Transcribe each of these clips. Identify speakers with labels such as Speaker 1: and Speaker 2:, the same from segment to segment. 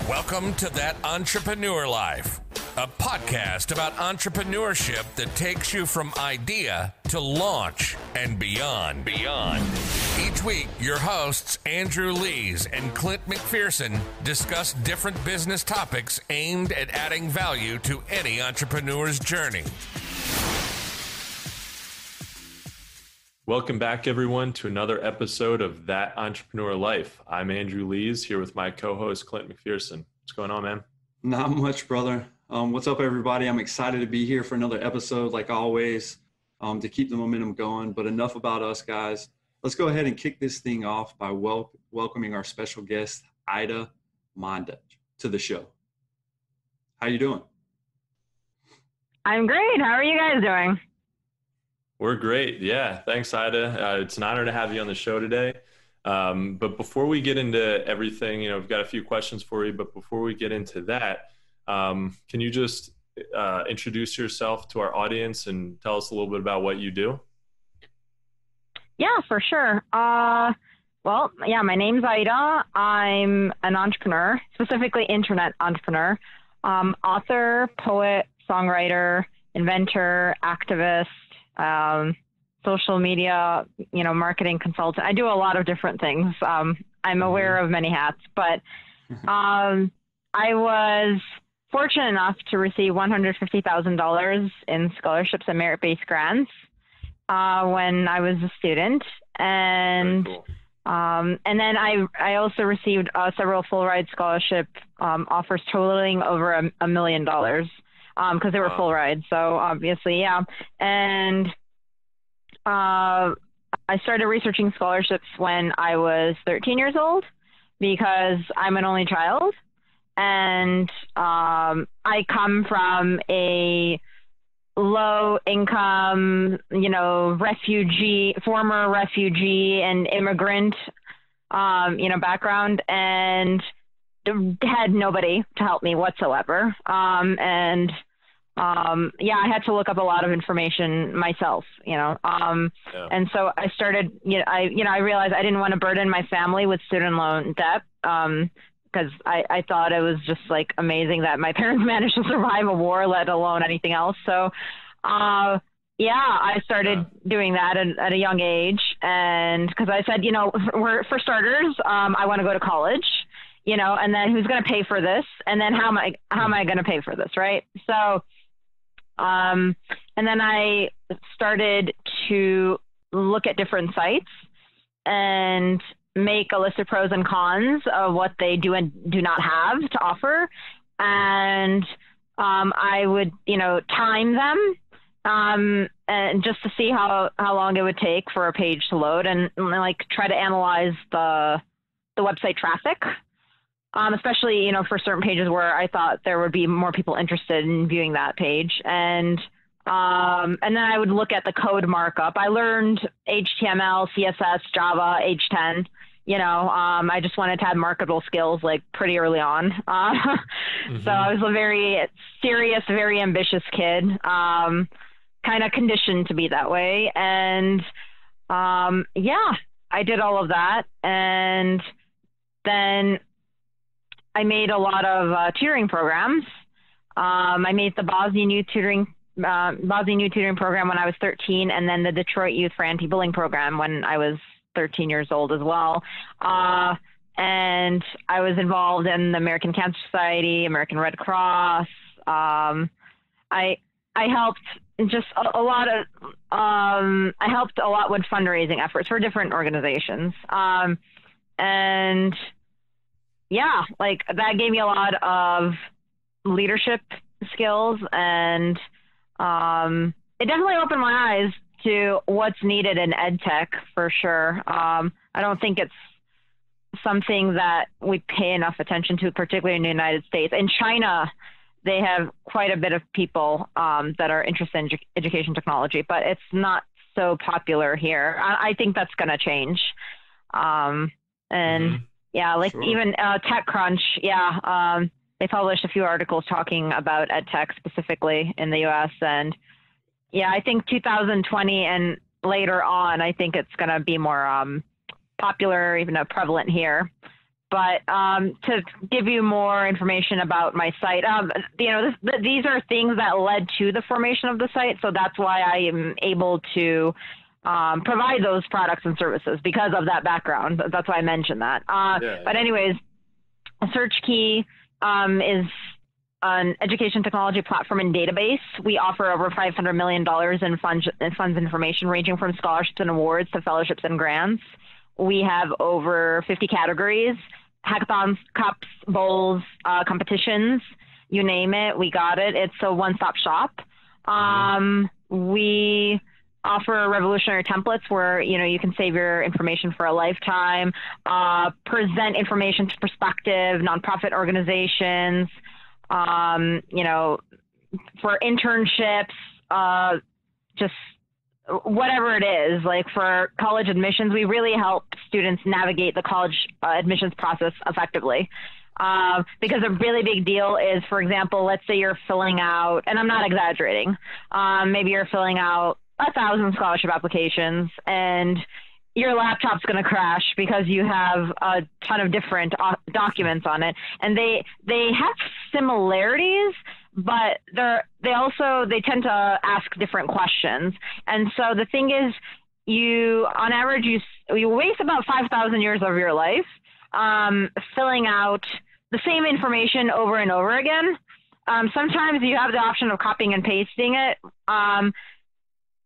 Speaker 1: Welcome to That Entrepreneur Life, a podcast about entrepreneurship that takes you from idea to launch and beyond. Each week, your hosts, Andrew Lees and Clint McPherson, discuss different business topics aimed at adding value to any entrepreneur's journey.
Speaker 2: Welcome back, everyone, to another episode of That Entrepreneur Life. I'm Andrew Lees, here with my co-host, Clint McPherson. What's going on, man?
Speaker 3: Not much, brother. What's up, everybody? I'm excited to be here for another episode, like always, to keep the momentum going. But enough about us, guys. Let's go ahead and kick this thing off by welcoming our special guest, Aida Mandić, to the show. How you doing?
Speaker 4: I'm great. How are you guys doing?
Speaker 2: We're great. Yeah. Thanks, Aida. It's an honor to have you on the show today. But before we get into everything, we've got a few questions for you. But before we get into that, can you just introduce yourself to our audience and tell us a little bit about what you do?
Speaker 4: Yeah, for sure. My name's Aida. I'm an entrepreneur, specifically internet entrepreneur, author, poet, songwriter, inventor, activist, social media, marketing consultant. I do a lot of different things. I'm aware of many hats, but I was fortunate enough to receive $150,000 in scholarships and merit-based grants when I was a student. And
Speaker 2: Very cool.
Speaker 4: And then I also received several full-ride scholarship offers totaling over $1 million. Because they were full rides. So obviously, yeah. And I started researching scholarships when I was 13 years old because I'm an only child. And I come from a low income, former refugee and immigrant, background, and had nobody to help me whatsoever. I had to look up a lot of information myself, and so I started, I realized I didn't want to burden my family with student loan debt, because I thought it was just like amazing that my parents managed to survive a war, let alone anything else. So, I started doing that at a young age. And because I said, for starters, I want to go to college, and then who's going to pay for this? And then how am I going to pay for this? Right. So, and then I started to look at different sites and make a list of pros and cons of what they do and do not have to offer. And I would, time them and just to see how long it would take for a page to load, and try to analyze the website traffic. Especially, for certain pages where I thought there would be more people interested in viewing that page. And then I would look at the code markup. I learned HTML, CSS, Java, H10. I just wanted to have marketable skills pretty early on. So I was a very serious, very ambitious kid, kind of conditioned to be that way. And I did all of that. And then I made a lot of tutoring programs. I made the Bosnian Youth Tutoring program when I was 13, and then the Detroit Youth for Anti-Bullying program when I was 13 years old as well. And I was involved in the American Cancer Society, American Red Cross. I helped just a lot of. I helped a lot with fundraising efforts for different organizations. That gave me a lot of leadership skills, and it definitely opened my eyes to what's needed in ed tech for sure. I don't think it's something that we pay enough attention to, particularly in the United States. In China, they have quite a bit of people that are interested in education technology, but it's not so popular here. I think that's going to change. Sure. Even TechCrunch, they published a few articles talking about ed tech specifically in the US. And I think 2020 and later on, I think it's going to be more popular, even prevalent here. But to give you more information about my site, these are things that led to the formation of the site. So that's why I am able to provide those products and services because of that background. That's why I mentioned that. But anyways, Searchkey is an education technology platform and database. We offer over $500 million in funds information ranging from scholarships and awards to fellowships and grants. We have over 50 categories, hackathons, cups, bowls, competitions, you name it, we got it. It's a one-stop shop. We offer revolutionary templates where, you can save your information for a lifetime, present information to prospective nonprofit organizations, for internships, just whatever it is. Like for college admissions, we really help students navigate the college admissions process effectively. Because a really big deal is, for example, let's say you're filling out, and I'm not exaggerating, maybe you're filling out 1,000 scholarship applications and your laptop's going to crash because you have a ton of different documents on it, and they have similarities, but they tend to ask different questions. And so the thing is, on average you waste about 5,000 years of your life filling out the same information over and over again. Sometimes you have the option of copying and pasting it,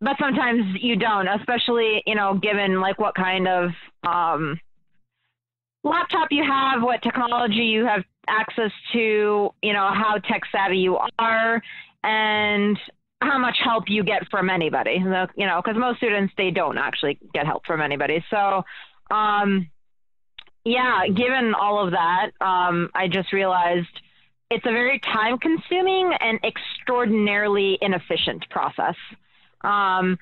Speaker 4: but sometimes you don't, especially, given like what kind of laptop you have, what technology you have access to, how tech savvy you are, and how much help you get from anybody, because most students, they don't actually get help from anybody. So, given all of that, I just realized it's a very time consuming and extraordinarily inefficient process. And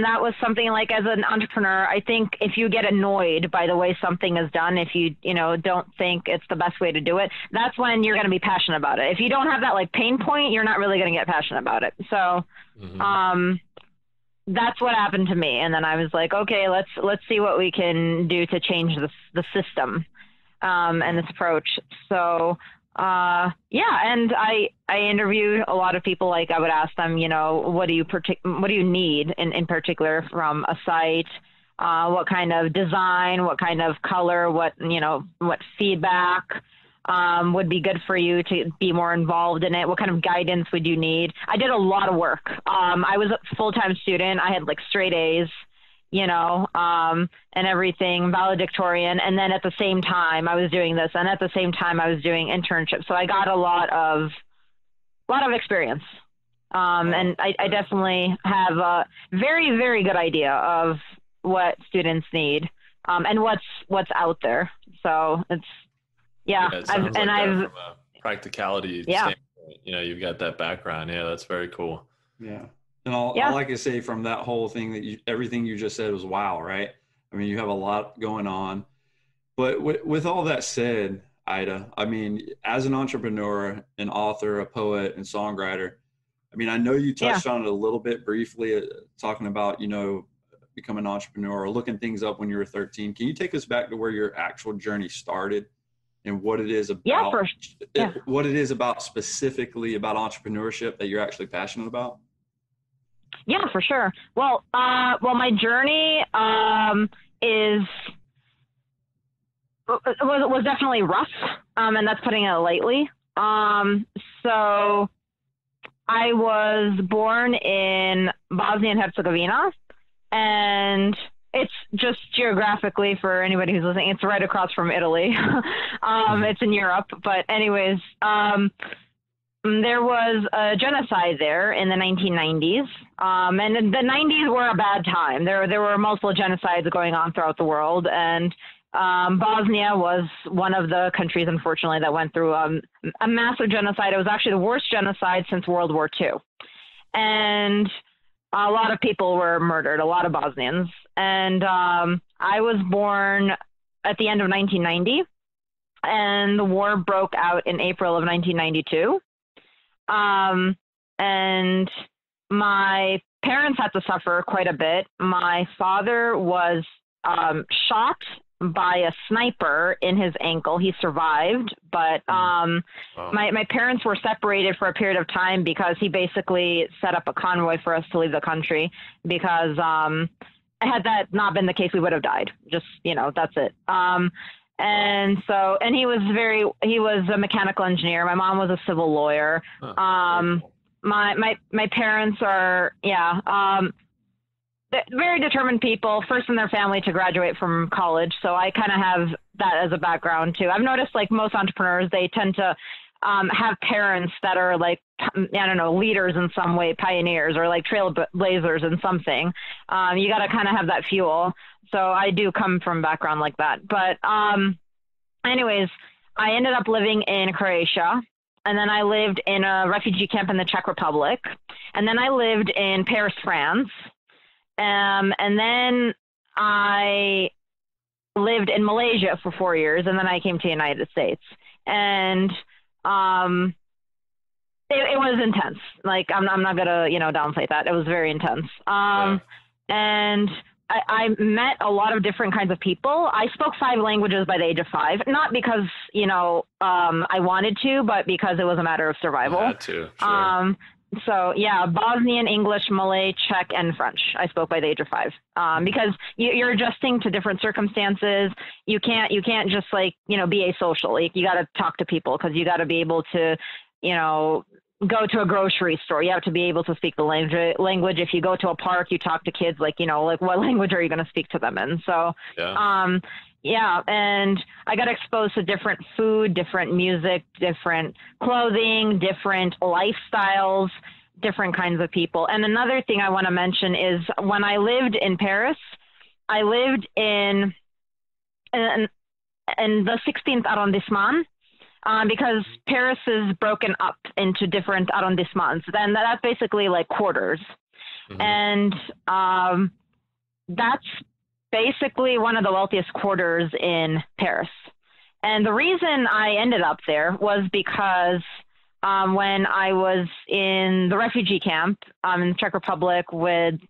Speaker 4: that was something like, as an entrepreneur, I think if you get annoyed by the way something is done, if you, don't think it's the best way to do it, that's when you're going to be passionate about it. If you don't have that like pain point, you're not really going to get passionate about it. So, that's what happened to me. And then I was like, okay, let's see what we can do to change the system, and this approach. So, and I interviewed a lot of people. Like I would ask them, what do you need in particular from a site? What kind of design, what kind of color, what feedback would be good for you to be more involved in it? What kind of guidance would you need? I did a lot of work. I was a full-time student. I had like straight A's, and everything, valedictorian. And then at the same time I was doing this, and at the same time I was doing internships. So I got a lot of experience. And I definitely have a very, very good idea of what students need, and what's out there. So it's,
Speaker 2: from a practicality standpoint, you've got that background. Yeah, that's very cool.
Speaker 3: Yeah. And all I can say from that whole thing everything you just said was wow, right? I mean, you have a lot going on. But with all that said, Aida, I mean, as an entrepreneur, an author, a poet, and songwriter, I mean, I know you touched on it a little bit briefly, talking about, becoming an entrepreneur or looking things up when you were 13. Can you take us back to where your actual journey started and what it is about, what it is about specifically about entrepreneurship that you're actually passionate about?
Speaker 4: Yeah, for sure. Well, my journey was definitely rough, and that's putting it lightly. So I was born in Bosnia and Herzegovina, and it's just geographically, for anybody who's listening, it's right across from Italy. It's in Europe, but anyways, there was a genocide there in the 1990s, and the 90s were a bad time. There were multiple genocides going on throughout the world, and Bosnia was one of the countries, unfortunately, that went through a massive genocide. It was actually the worst genocide since World War II, and a lot of people were murdered, a lot of Bosnians. And I was born at the end of 1990, and the war broke out in April of 1992. And my parents had to suffer quite a bit. My father was shot by a sniper in his ankle. He survived, but my parents were separated for a period of time because he basically set up a convoy for us to leave the country because had that not been the case, we would have died. Just, that's it. And he was a mechanical engineer. My mom was a civil lawyer. My parents are, very determined people, first in their family to graduate from college. So I kind of have that as a background too. I've noticed like most entrepreneurs, they tend to have parents that are like, leaders in some way, pioneers or like trailblazers in something. You got to kind of have that fuel. So I do come from background like that. But anyways, I ended up living in Croatia. And then I lived in a refugee camp in the Czech Republic. And then I lived in Paris, France. And then I lived in Malaysia for 4 years, and then I came to the United States. And it was intense. Like, I'm not going to, downplay that. It was very intense. And I met a lot of different kinds of people. I spoke 5 languages by the age of 5, not because, I wanted to, but because it was a matter of survival.
Speaker 2: You had to, sure.
Speaker 4: So yeah, Bosnian, English, Malay, Czech, and French. I spoke by the age of 5 because you're adjusting to different circumstances. You can't just like, be asocial. Like, you got to talk to people because you got to be able to, go to a grocery store. You have to be able to speak the language. If you go to a park, you talk to kids, like, like what language are you going to speak to them in? So, and I got exposed to different food, different music, different clothing, different lifestyles, different kinds of people. And another thing I want to mention is when I lived in Paris, I lived in the 16th arrondissement. Because Paris is broken up into different arrondissements, then that's basically like quarters. And that's basically one of the wealthiest quarters in Paris. And the reason I ended up there was because when I was in the refugee camp in the Czech Republic with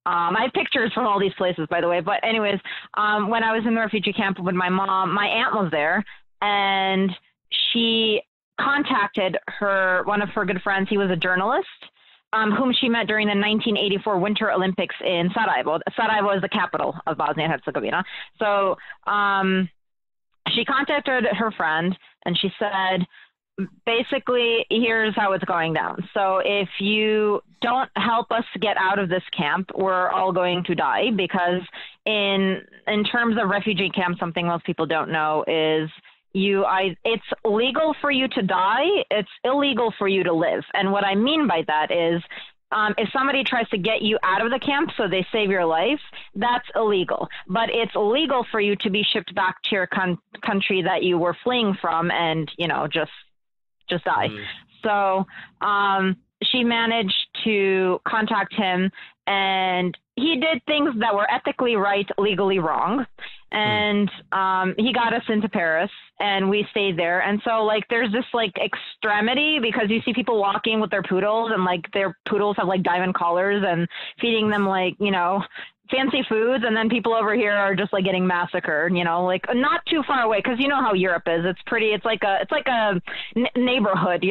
Speaker 4: I have pictures from all these places, by the way. But anyways, when I was in the refugee camp with my mom, my aunt was there, and she contacted one of her good friends. He was a journalist whom she met during the 1984 Winter Olympics in Sarajevo. Sarajevo is the capital of Bosnia and Herzegovina. So she contacted her friend, and she said, basically, here's how it's going down. So if you don't help us get out of this camp, we're all going to die, because in terms of refugee camps, something most people don't know is it's legal for you to die. It's illegal for you to live. And what I mean by that is if somebody tries to get you out of the camp so they save your life, that's illegal. But it's illegal for you to be shipped back to your country that you were fleeing from and, just die. So she managed to contact him, and he did things that were ethically right, legally wrong. And he got us into Paris, and we stayed there. And so, like, there's this, like, extremity, because you see people walking with their poodles, and, like, their poodles have, like, diamond collars and feeding them, like, fancy foods. And then people over here are just, like, getting massacred, like, not too far away, because you know how Europe is. It's like a neighborhood,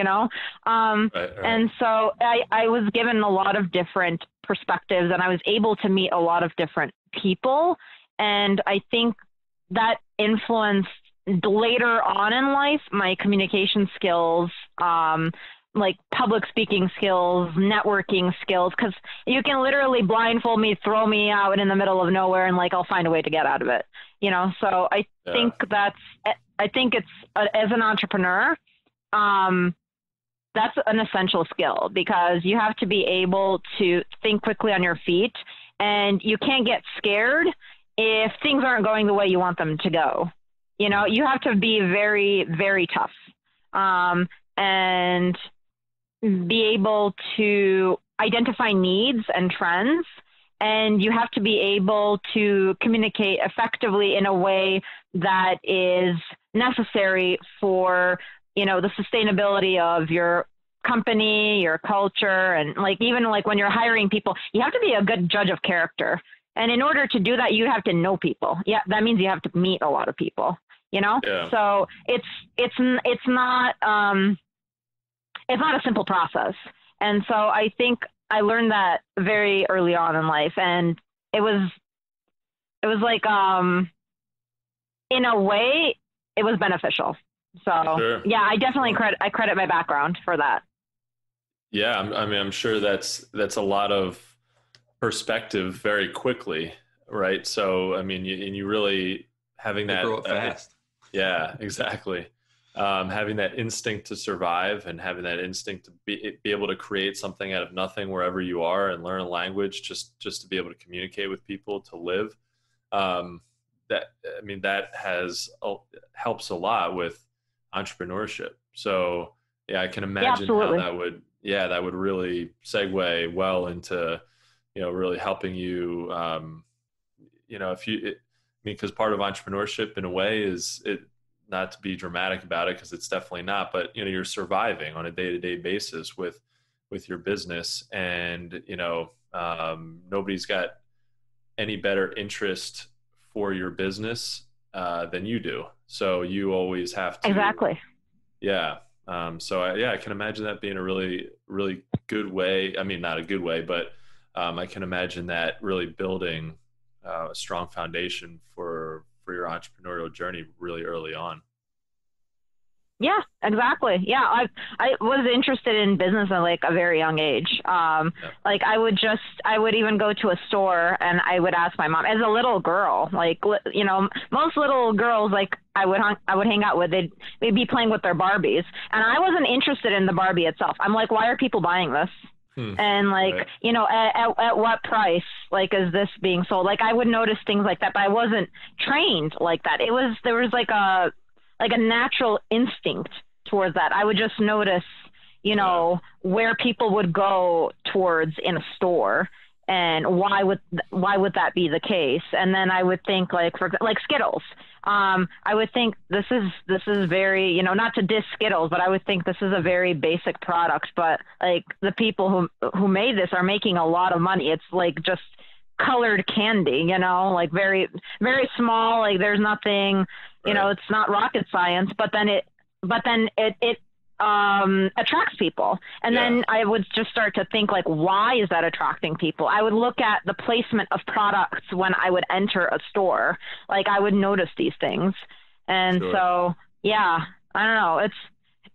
Speaker 4: Right. And so I was given a lot of different perspectives, and I was able to meet a lot of different people. And I think that influenced later on in life my communication skills, like public speaking skills, networking skills, because you can literally blindfold me, throw me out in the middle of nowhere, and like I'll find a way to get out of it. So I think it's as an entrepreneur, that's an essential skill, because you have to be able to think quickly on your feet, and you can't get scared if things aren't going the way you want them to go. You have to be very, very tough, and be able to identify needs and trends. And you have to be able to communicate effectively in a way that is necessary for, the sustainability of your company, your culture. And like, even like when you're hiring people, you have to be a good judge of character. And in order to do that, you have to know people. Yeah, that means you have to meet a lot of people, you know?
Speaker 2: Yeah.
Speaker 4: So it's not a simple process. And so I think I learned that very early on in life. And it was like, in a way, it was beneficial. So
Speaker 2: Sure.
Speaker 4: yeah, I definitely credit my background for that.
Speaker 2: Yeah. I mean, I'm sure that's a lot of perspective very quickly. Right. So, I mean, you really having that
Speaker 3: grow up fast.
Speaker 2: Yeah, exactly. Having that instinct to survive and having that instinct to be able to create something out of nothing wherever you are and learn a language just to be able to communicate with people, to live. That helps a lot with entrepreneurship. So yeah, I can imagine how that would really segue well into, really helping you, because part of entrepreneurship in a way is it, not to be dramatic about it, because it's definitely not, but you're surviving on a day-to-day basis with your business, and nobody's got any better interest for your business than you do. So you always have to.
Speaker 4: Exactly.
Speaker 2: Yeah. I can imagine that being a really, really good way. I mean, not a good way, but I can imagine that really building a strong foundation for your entrepreneurial journey really early on.
Speaker 4: Yeah, exactly. Yeah, I was interested in business at like a very young age. Like I would even go to a store and I would ask my mom as a little girl, like, most little girls, like I would hang out with, they'd be playing with their Barbies, and I wasn't interested in the Barbie itself. I'm like, why are people buying this? And like, right. At what price, like, is this being sold? Like I would notice things like that, but I wasn't trained like that. There was like a natural instinct towards that. I would just notice, where people would go towards in a store, and why would that be the case? And then I would think like Skittles. I would think this is very, not to diss Skittles, but I would think this is a very basic product, but like the people who made this are making a lot of money. It's like just colored candy, like very, very small, like there's nothing,
Speaker 2: right.
Speaker 4: It's not rocket science, but then it attracts people. And then I would just start to think like, why is that attracting people? I would look at the placement of products when I would enter a store. Like I would notice these things. And so, yeah, I don't know.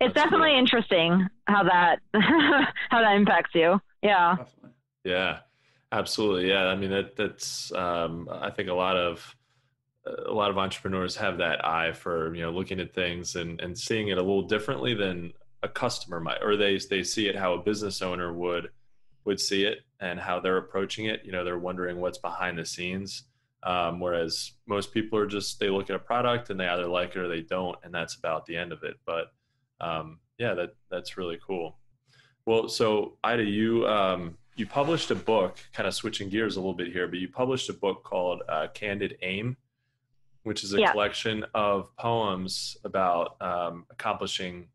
Speaker 4: It's definitely cool. Interesting how that, how that impacts you. Yeah.
Speaker 2: Yeah, absolutely. Yeah. I mean, that's, I think a lot of entrepreneurs have that eye for, looking at things and seeing it a little differently than a customer might, or they see it how a business owner would see it and how they're approaching it. They're wondering what's behind the scenes. Whereas most people are they look at a product and they either like it or they don't, and that's about the end of it. But that's really cool. Well, so Aida, you published a book, kind of switching gears a little bit here, but you published a book called Candid Aim, which is a collection of poems about accomplishing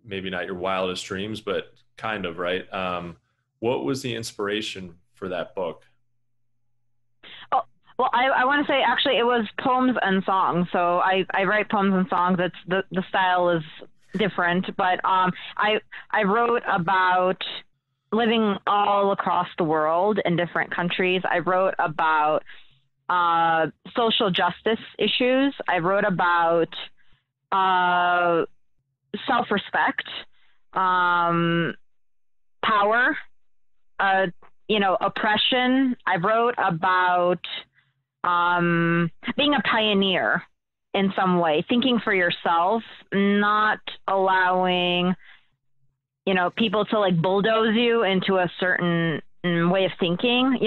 Speaker 2: maybe not your wildest dreams, but kind of, right? What was the inspiration for that book?
Speaker 4: Oh, well, I want to say actually it was poems and songs. So I write poems and songs. It's the style is different, but I wrote about living all across the world in different countries. I wrote about social justice issues. I wrote about self-respect, power, oppression. I wrote about being a pioneer in some way, thinking for yourself, not allowing, people to like bulldoze you into a certain way of thinking,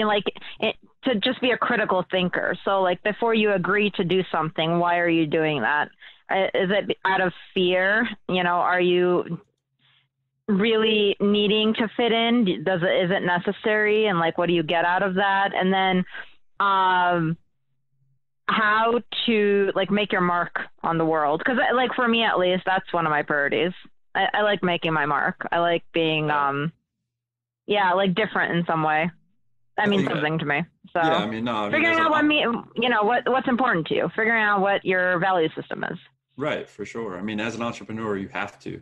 Speaker 4: to just be a critical thinker. So like before you agree to do something, why are you doing that? Is it out of fear? Are you really needing to fit in? Is it necessary? And like, what do you get out of that? And then how to like make your mark on the world. Because like for me, at least, that's one of my priorities. I like making my mark. I like being, like different in some way. that means something to me. So
Speaker 3: yeah, I mean, no,
Speaker 4: figuring out what's important to you, figuring out what your value system is.
Speaker 3: Right, for sure. I mean, as an entrepreneur, you have to,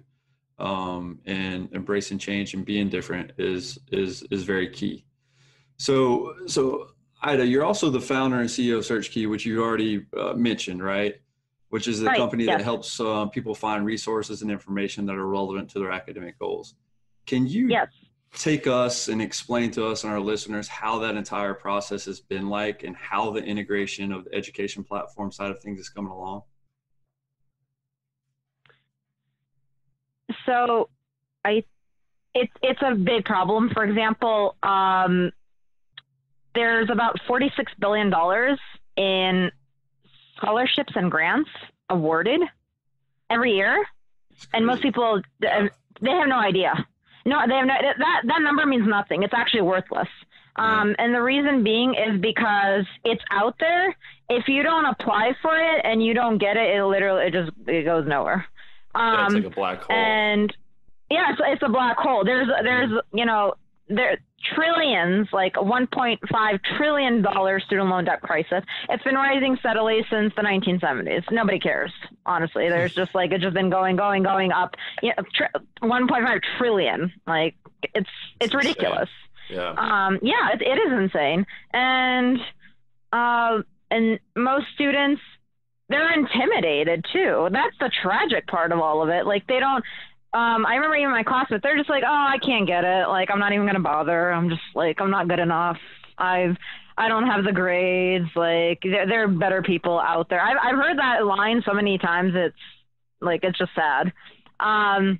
Speaker 3: and embracing change and being different is very key. So Aida, you're also the founder and CEO of Searchkey, which you already mentioned, right? Which is the company that helps people find resources and information that are relevant to their academic goals. Can you take us and explain to us and our listeners how that entire process has been like, and how the integration of the education platform side of things is coming along?
Speaker 4: So it's a big problem. For example, there's about $46 billion in scholarships and grants awarded every year. And most people, they have no idea. No, they have no, that number means nothing. It's actually worthless. And the reason being is because it's out there. If you don't apply for it and you don't get it, it goes nowhere.
Speaker 2: It's like a black hole.
Speaker 4: And yeah, it's a black hole. There's there trillions, like $1.5 trillion student loan debt crisis. It's been rising steadily since the 1970s. Nobody cares, honestly. There's just like, it's just been going up. Yeah, 1.5 trillion. Like it's ridiculous.
Speaker 2: Yeah.
Speaker 4: It is insane. And most students, they're intimidated too. That's the tragic part of all of it. Like they don't, I remember even my classmates, they're just like, oh, I can't get it. Like, I'm not even going to bother. I'm just like, I'm not good enough. I don't have the grades. Like there are better people out there. I've heard that line so many times. It's just sad. And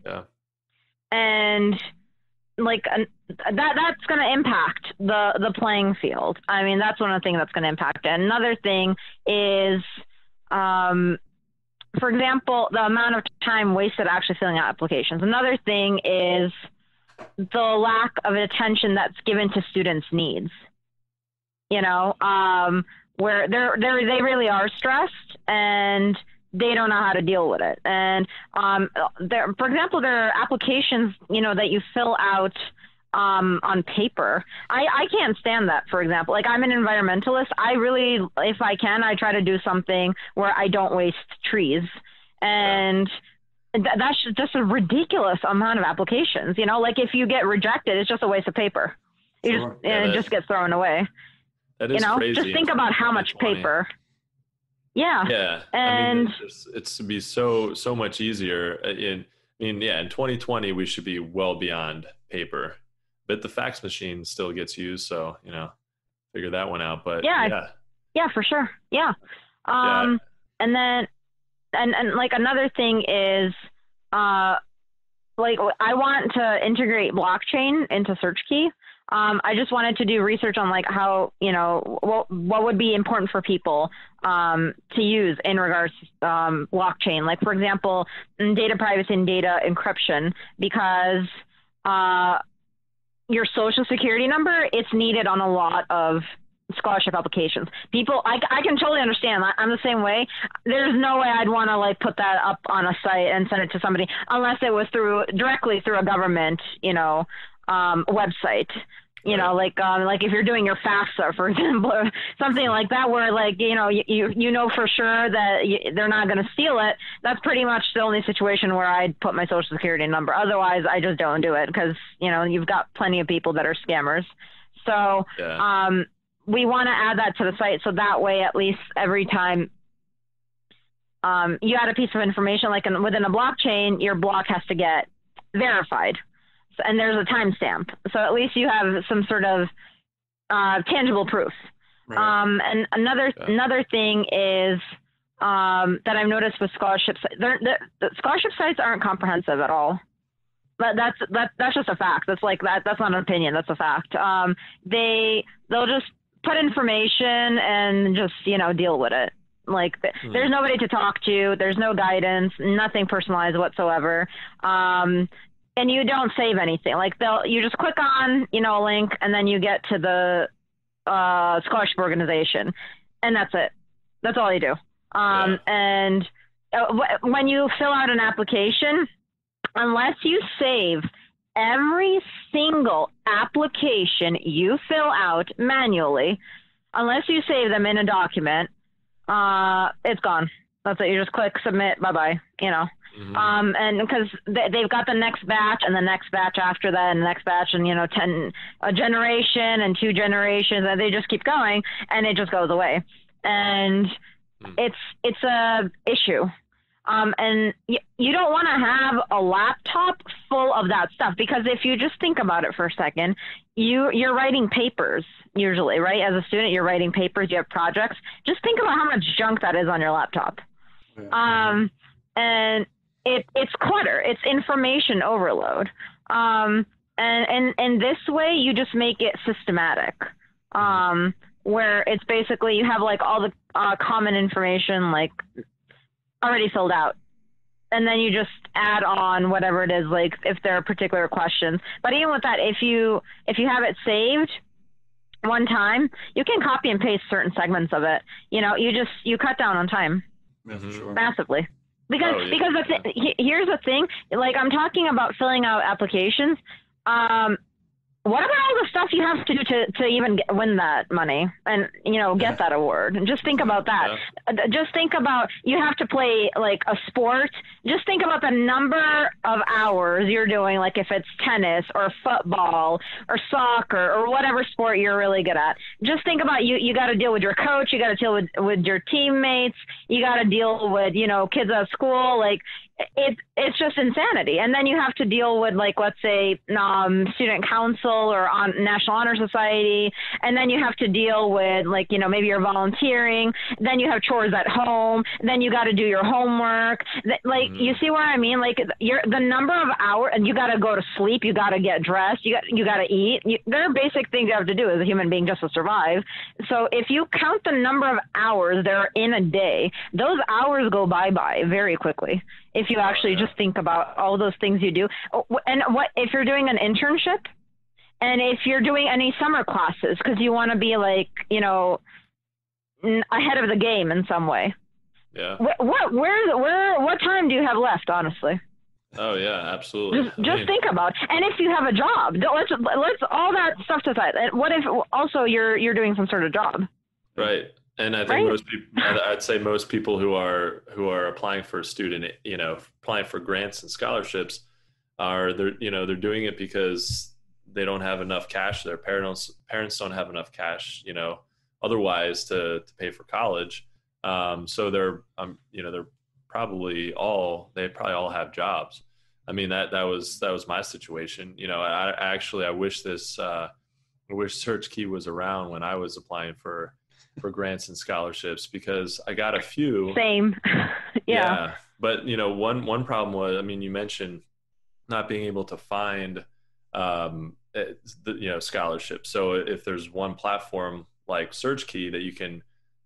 Speaker 4: like that's going to impact the playing field. I mean, that's one of the things that's going to impact it. Another thing is, for example, the amount of time wasted actually filling out applications. Another thing is the lack of attention that's given to students' needs. Where they really are stressed and they don't know how to deal with it. And for example, there are applications that you fill out on paper. I can't stand that, for example. Like, I'm an environmentalist. I really, if I can, I try to do something where I don't waste trees. And that's just a ridiculous amount of applications. Like if you get rejected, it's just a waste of paper. It just gets thrown away.
Speaker 2: That is crazy.
Speaker 4: Just think about how much paper. Yeah.
Speaker 2: Yeah.
Speaker 4: And
Speaker 2: it's to be so much easier. In 2020, we should be well beyond paper. But the fax machine still gets used, so figure that one out. But
Speaker 4: yeah, for sure. Yeah. And then and like another thing is like I want to integrate blockchain into Searchkey. I just wanted to do research on like how what would be important for people to use in regards to blockchain. Like, for example, data privacy and data encryption, because your social security number, it's needed on a lot of scholarship applications. People, I can totally understand. I'm the same way. There's no way I'd want to like put that up on a site and send it to somebody unless it was directly through a government, website. Like if you're doing your FAFSA, for example, or something like that, where like, you know for sure that they're not going to steal it. That's pretty much the only situation where I'd put my social security number. Otherwise, I just don't do it because, you've got plenty of people that are scammers. So we want to add that to the site. So that way, at least every time you add a piece of information, like within a blockchain, your block has to get verified. And there's a timestamp, so at least you have some sort of tangible proof. Right. And another thing is that I've noticed with scholarships, the scholarship sites aren't comprehensive at all. But that's just a fact. That's like that's not an opinion. That's a fact. They'll just put information and just deal with it. Like there's nobody to talk to. There's no guidance. Nothing personalized whatsoever. And you don't save anything. Like you just click on, a link, and then you get to the scholarship organization, and that's it. That's all you do. And when you fill out an application, unless you save every single application you fill out manually, unless you save them in a document, it's gone. That's it. You just click submit. Bye-bye. You know.
Speaker 2: Mm-hmm.
Speaker 4: And because they've got the next batch and the next batch after that and the next batch and, you know, a generation and 2 generations, and they just keep going and it just goes away. And it's a issue. And you don't want to have a laptop full of that stuff, because if you just think about it for a second, you're writing papers usually, right? As a student, you're writing papers, you have projects. Just think about how much junk that is on your laptop. And it's clutter, it's information overload. And this way you just make it systematic, where it's basically you have like all the common information like already filled out, and then you just add on whatever it is, like if there are particular questions. But even with that, if you have it saved one time, you can copy and paste certain segments of it. You know, you cut down on time massively. Because here's the thing, like I'm talking about filling out applications. What about all the stuff you have to do to even win that money and, you know, get that award? And just think about that. Just think about, you have to play like a sport. Just think about the number of hours you're doing, like if it's tennis or football or soccer or whatever sport you're really good at. Just think about you got to deal with your coach. You got to deal with your teammates. You got to deal with, you know, kids at school. Like, it's just insanity. And then you have to deal with, like, let's say student council or National Honor Society, and then you have to deal with, like, you know, maybe you're volunteering, then you have chores at home, then you got to do your homework. Like, you see what I mean? Like, the number of hours, and you got to go to sleep, you got to get dressed, you got to eat. There are basic things you have to do as a human being just to survive. So if you count the number of hours there are in a day, those hours go bye-bye very quickly. If you actually just think about all those things you do. And what if you're doing an internship, and if you're doing any summer classes, because you want to be, like, you know, ahead of the game in some way.
Speaker 2: Yeah.
Speaker 4: What time do you have left, honestly?
Speaker 2: Oh yeah, absolutely.
Speaker 4: Just think about, and if you have a job, let's all that stuff aside. What if also you're doing some sort of job?
Speaker 2: Right. And I think I'd say most people who are applying for a student, you know, applying for grants and scholarships they're doing it because they don't have enough cash. Their parents don't have enough cash, you know, otherwise to pay for college. So they're probably all have jobs. I mean, that was my situation. You know, I wish Searchkey was around when I was applying for grants and scholarships, because I got a few.
Speaker 4: Same. Yeah.
Speaker 2: But, you know, one problem was, I mean, you mentioned not being able to find, scholarships. So if there's one platform like Searchkey that you can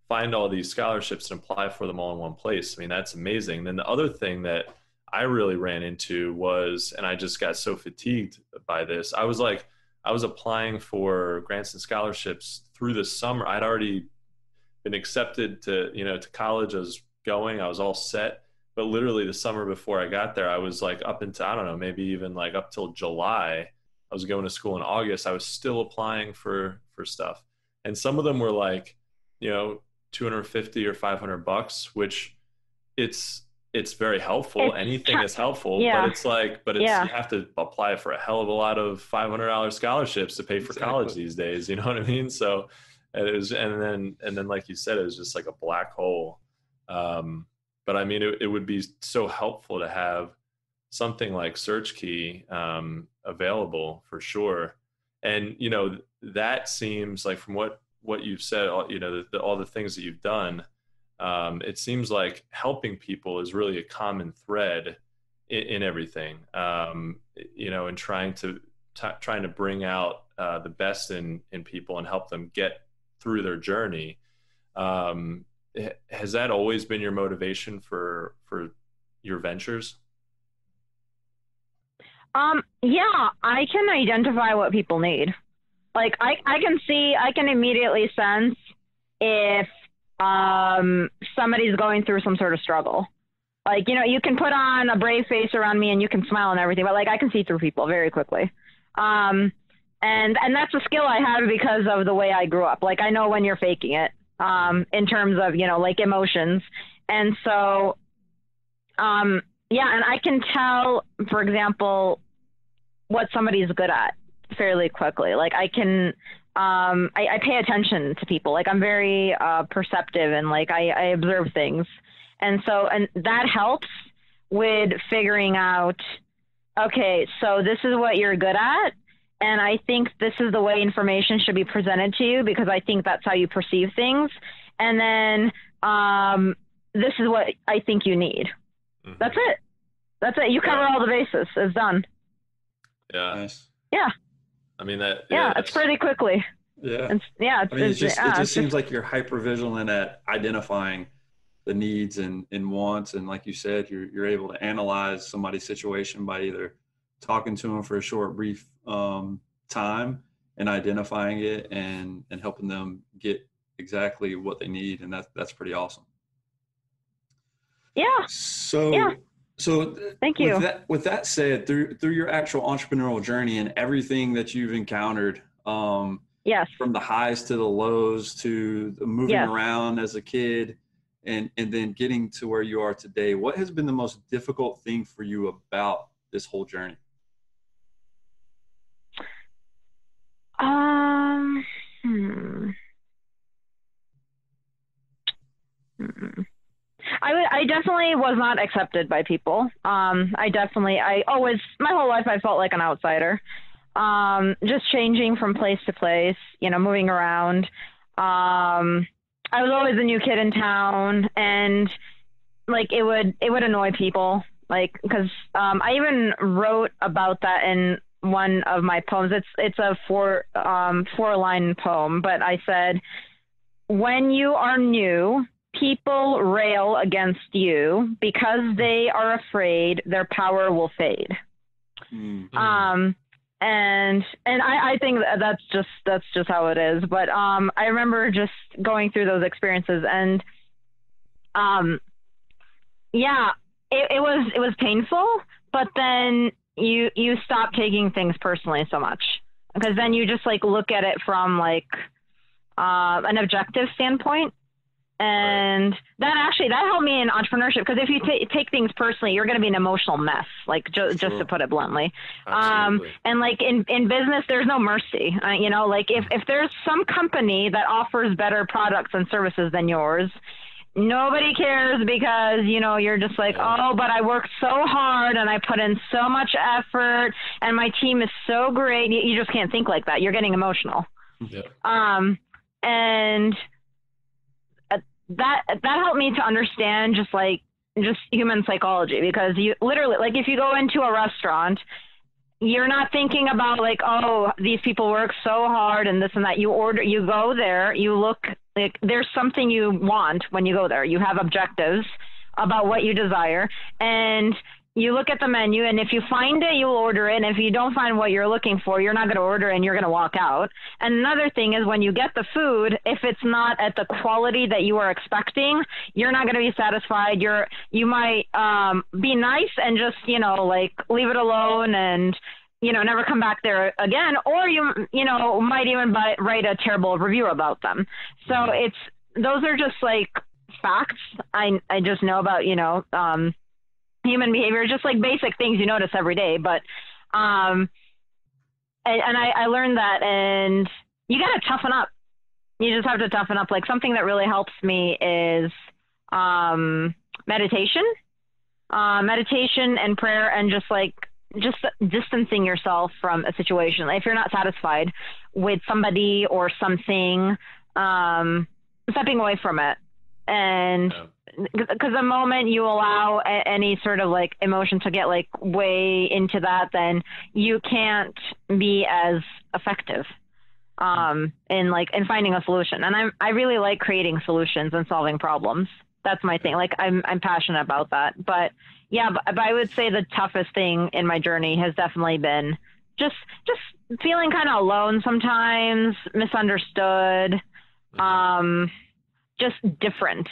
Speaker 2: find all these scholarships and apply for them all in one place, I mean, that's amazing. Then the other thing that I really ran into was, and I just got so fatigued by this, I was applying for grants and scholarships through the summer. I'd already been accepted to college. I was all set, but literally the summer before I got there, I was like up until, I don't know, maybe even like up till July. I was going to school in August. I was still applying for stuff. And some of them were like, you know, $250 or $500, which it's very helpful. Anything is helpful, but you have to apply for a hell of a lot of $500 scholarships to pay for college these days. You know what I mean? So it was, and then like you said, it was just like a black hole. But I mean, it would be so helpful to have something like Searchkey available for sure. And, you know, that seems like, from what you've said, you know, all the things that you've done, it seems like helping people is really a common thread in everything, you know, and trying to bring out the best in people and help them get through their journey. Has that always been your motivation for your ventures?
Speaker 4: Yeah, I can identify what people need. Like I can immediately sense if somebody's going through some sort of struggle. Like, you know, you can put on a brave face around me and you can smile and everything, but like I can see through people very quickly. And And that's a skill I have because of the way I grew up. Like, I know when you're faking it, in terms of, you know, like emotions. And so, yeah, and I can tell, for example, what somebody's good at fairly quickly. Like, I can, I pay attention to people. Like, I'm very perceptive, and like I observe things. And so, and that helps with figuring out, okay, so this is what you're good at. And I think this is the way information should be presented to you, because I think that's how you perceive things. And then this is what I think you need. Mm-hmm. That's it. That's it. You cover all the bases. It's done.
Speaker 2: Yeah. Nice.
Speaker 4: Yeah.
Speaker 2: I mean, that.
Speaker 4: Yeah, it's pretty quickly.
Speaker 3: Yeah.
Speaker 4: Yeah.
Speaker 3: I mean, it just seems like you're hyper vigilant at identifying the needs and wants. And like you said, you're able to analyze somebody's situation by either talking to them for a short, brief time and identifying it and helping them get exactly what they need. And that's pretty awesome.
Speaker 4: Yeah.
Speaker 3: So
Speaker 4: thank you.
Speaker 3: With that said, through your actual entrepreneurial journey and everything that you've encountered,
Speaker 4: yes,
Speaker 3: from the highs to the lows to the moving around as a kid and then getting to where you are today, what has been the most difficult thing for you about this whole journey?
Speaker 4: I definitely was not accepted by people. I always, my whole life, I felt like an outsider. Just changing from place to place, you know, moving around. I was always a new kid in town, and like it would annoy people, like, because I even wrote about that in one of my poems. It's a four-line poem, but I said, when you are new, people rail against you because they are afraid their power will fade. Mm-hmm. And I think that's just how it is. But I remember just going through those experiences, and yeah, it was painful, but then you stop taking things personally so much, because then you just like look at it from like an objective standpoint. And that helped me in entrepreneurship, because if you take things personally, you're going to be an emotional mess, like just to put it bluntly. And like in business, there's no mercy. You know, like if there's some company that offers better products and services than yours, nobody cares, because, you know, you're just like, oh, but I worked so hard and I put in so much effort and my team is so great. You just can't think like that. You're getting emotional. Yeah. And that helped me to understand just human psychology, because you literally, like, if you go into a restaurant, you're not thinking about like, oh, these people work so hard and this and that. You go there, you look, like, there's something you want when you go there. You have objectives about what you desire, and you look at the menu, and if you find it, you'll order it. And if you don't find what you're looking for, you're not going to order it and you're going to walk out. And another thing is, when you get the food, if it's not at the quality that you are expecting, you're not going to be satisfied. You might be nice and just, you know, like leave it alone and, you know, never come back there again. Or you know, might even write a terrible review about them. So those are just like facts I just know about, you know, human behavior, just like basic things you notice every day. But, and I learned that, and you got to toughen up. You just have to toughen up. Like, something that really helps me is, meditation and prayer, and just distancing yourself from a situation. If you're not satisfied with somebody or something, stepping away from it. And because the moment you allow any sort of like emotion to get like way into that, then you can't be as effective in finding a solution. And I really like creating solutions and solving problems. That's my thing. Like, I'm passionate about that. But yeah, but I would say the toughest thing in my journey has definitely been just feeling kind of alone sometimes, misunderstood, just different.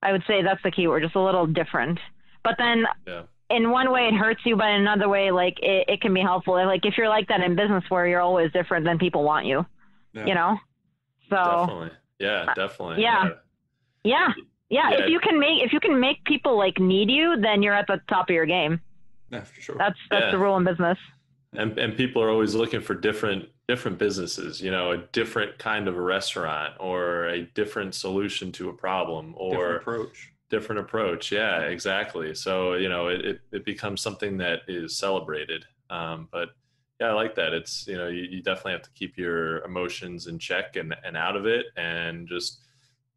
Speaker 4: I would say that's the key word, just a little different. But then in one way it hurts you, but in another way, like it can be helpful. Like if you're like that in business where you're always different than people want you, you know? So
Speaker 2: definitely. Yeah, definitely.
Speaker 4: Yeah. If you can make people like need you, then you're at the top of your game.
Speaker 3: Yeah, for sure.
Speaker 4: That's the rule in business.
Speaker 2: And people are always looking for different businesses, you know, a different kind of a restaurant or a different solution to a problem or different approach. Yeah, exactly. So, you know, it becomes something that is celebrated. But yeah, I like that. It's, you know, you definitely have to keep your emotions in check and out of it, and just,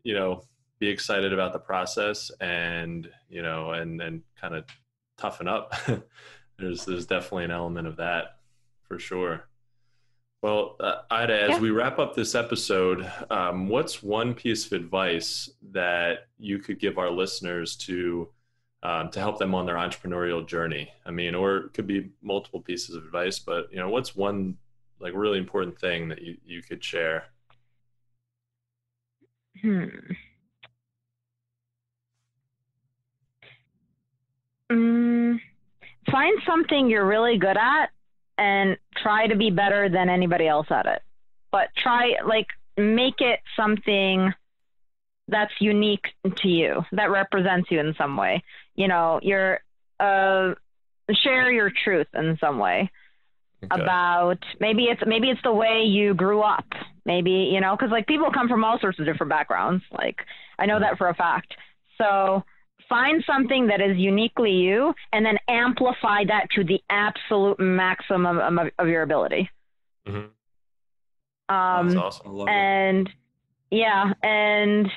Speaker 2: you know, be excited about the process, and, you know, and kind of toughen up. There's definitely an element of that for sure. Well, Aida, as we wrap up this episode, what's one piece of advice that you could give our listeners to help them on their entrepreneurial journey? I mean, or it could be multiple pieces of advice, but, you know, what's one like really important thing that you could share?
Speaker 4: Find something you're really good at and try to be better than anybody else at it. But make it something that's unique to you, that represents you in some way. You know, share your truth in some way. Okay. About maybe it's the way you grew up. Maybe, you know, because like people come from all sorts of different backgrounds. Like I know that for a fact. So find something that is uniquely you, and then amplify that to the absolute maximum of your ability.
Speaker 2: Mm-hmm. That's awesome. I love
Speaker 4: and that. Yeah, and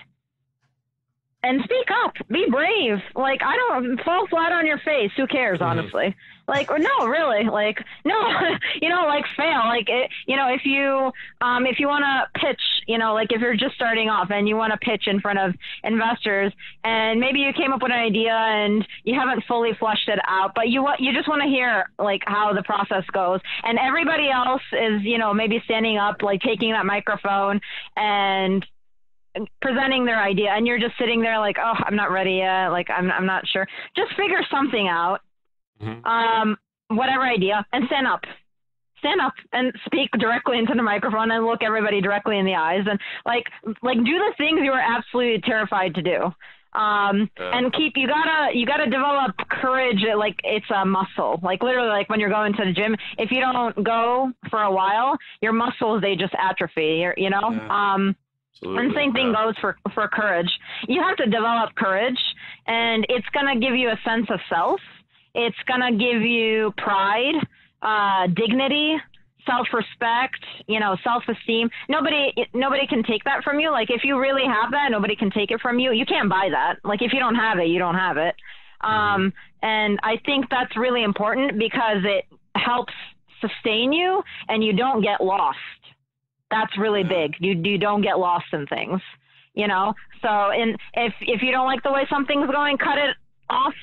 Speaker 4: speak up, be brave. Like, I don't fall flat on your face. Who cares, honestly? Like, or no, really, like, no, you know, like fail. Like, you know, if you want to pitch, you know, like if you're just starting off and you want to pitch in front of investors, and maybe you came up with an idea and you haven't fully fleshed it out, but you just want to hear like how the process goes, and everybody else is, you know, maybe standing up, like taking that microphone and presenting their idea, and you're just sitting there like, oh, I'm not ready yet. Like, I'm not sure. Just figure something out. Whatever idea, and stand up and speak directly into the microphone and look everybody directly in the eyes, and like do the things you were absolutely terrified to do. And you gotta develop courage. Like it's a muscle, like literally, like when you're going to the gym, if you don't go for a while, your muscles, they just atrophy, you know? Yeah. Absolutely. And same thing goes for courage. You have to develop courage, and it's going to give you a sense of self. It's going to give you pride, dignity, self-respect, you know, self-esteem. Nobody can take that from you. Like if you really have that, nobody can take it from you. You can't buy that. Like if you don't have it, you don't have it. And I think that's really important because it helps sustain you, and you don't get lost. That's really big. You don't get lost in things, you know? So if you don't like the way something's going, cut it off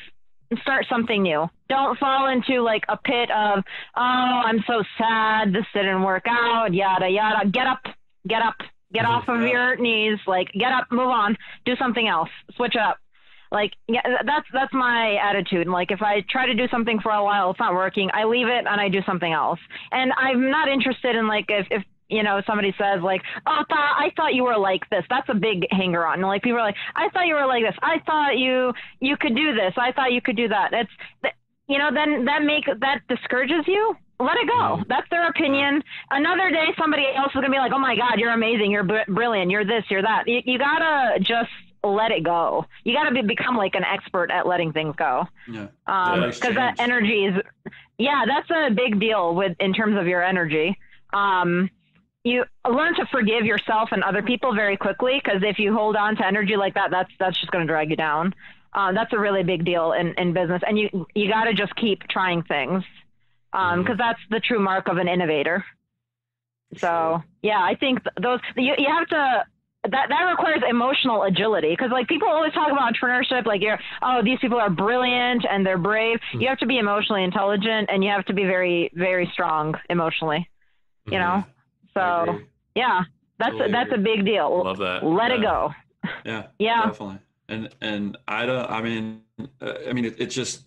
Speaker 4: and start something new. Don't fall into like a pit of, oh, I'm so sad, this didn't work out, yada, yada. Get off of your knees, like get up, move on, do something else, switch it up. Like, yeah, that's my attitude. Like if I try to do something for a while, it's not working, I leave it and I do something else. And I'm not interested in like, if you know, somebody says like, oh, I thought you were like this. That's a big hanger on. Like people are like, I thought you were like this. I thought you could do this. I thought you could do that. You know, then that discourages you. Let it go. That's their opinion. Another day, somebody else is going to be like, oh my God, you're amazing. You're brilliant. You're this, you're that. You gotta just let it go. You gotta become like an expert at letting things go. Yeah. Because that energy is, that's a big deal in terms of your energy. You learn to forgive yourself and other people very quickly, because if you hold on to energy like that, that's just going to drag you down. That's a really big deal in business, and you got to just keep trying things, because that's the true mark of an innovator. So I think those you have to. That requires emotional agility, because like people always talk about entrepreneurship, like these people are brilliant and they're brave. You have to be emotionally intelligent, and you have to be very, very strong emotionally. You know. So that's a big deal.
Speaker 2: Love that.
Speaker 4: Let it go.
Speaker 3: Yeah, definitely. And Aida, it's just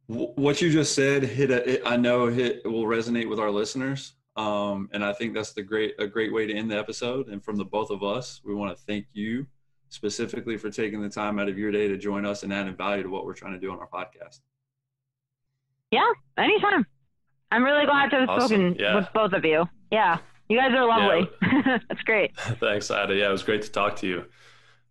Speaker 3: What you just said I know it will resonate with our listeners. And I think that's a great way to end the episode. And from the both of us, we want to thank you specifically for taking the time out of your day to join us and adding value to what we're trying to do on our podcast.
Speaker 4: Yeah, anytime. I'm really glad to have spoken with both of you. Yeah, you guys are lovely. Yeah. That's great.
Speaker 2: Thanks, Aida. Yeah, it was great to talk to you.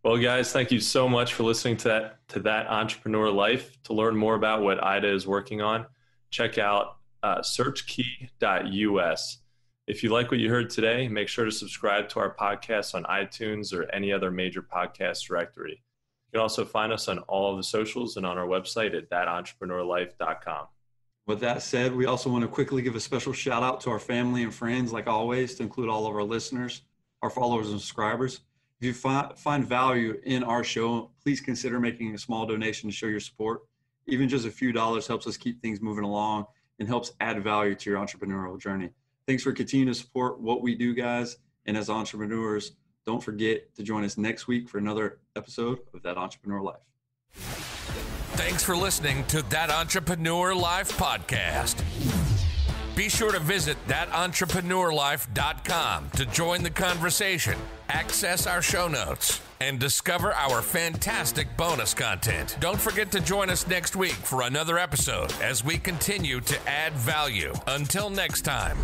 Speaker 2: Well, guys, thank you so much for listening to That Entrepreneur Life. To learn more about what Aida is working on, check out searchkey.us. If you like what you heard today, make sure to subscribe to our podcast on iTunes or any other major podcast directory. You can also find us on all of the socials and on our website at thatentrepreneurlife.com.
Speaker 3: With that said, we also want to quickly give a special shout out to our family and friends, like always, to include all of our listeners, our followers and subscribers. If you find value in our show, please consider making a small donation to show your support. Even just a few dollars helps us keep things moving along and helps add value to your entrepreneurial journey. Thanks for continuing to support what we do, guys. And as entrepreneurs, don't forget to join us next week for another episode of That Entrepreneur Life.
Speaker 1: Thanks for listening to That Entrepreneur Life podcast. Be sure to visit thatentrepreneurlife.com to join the conversation, access our show notes, and discover our fantastic bonus content. Don't forget to join us next week for another episode as we continue to add value. Until next time.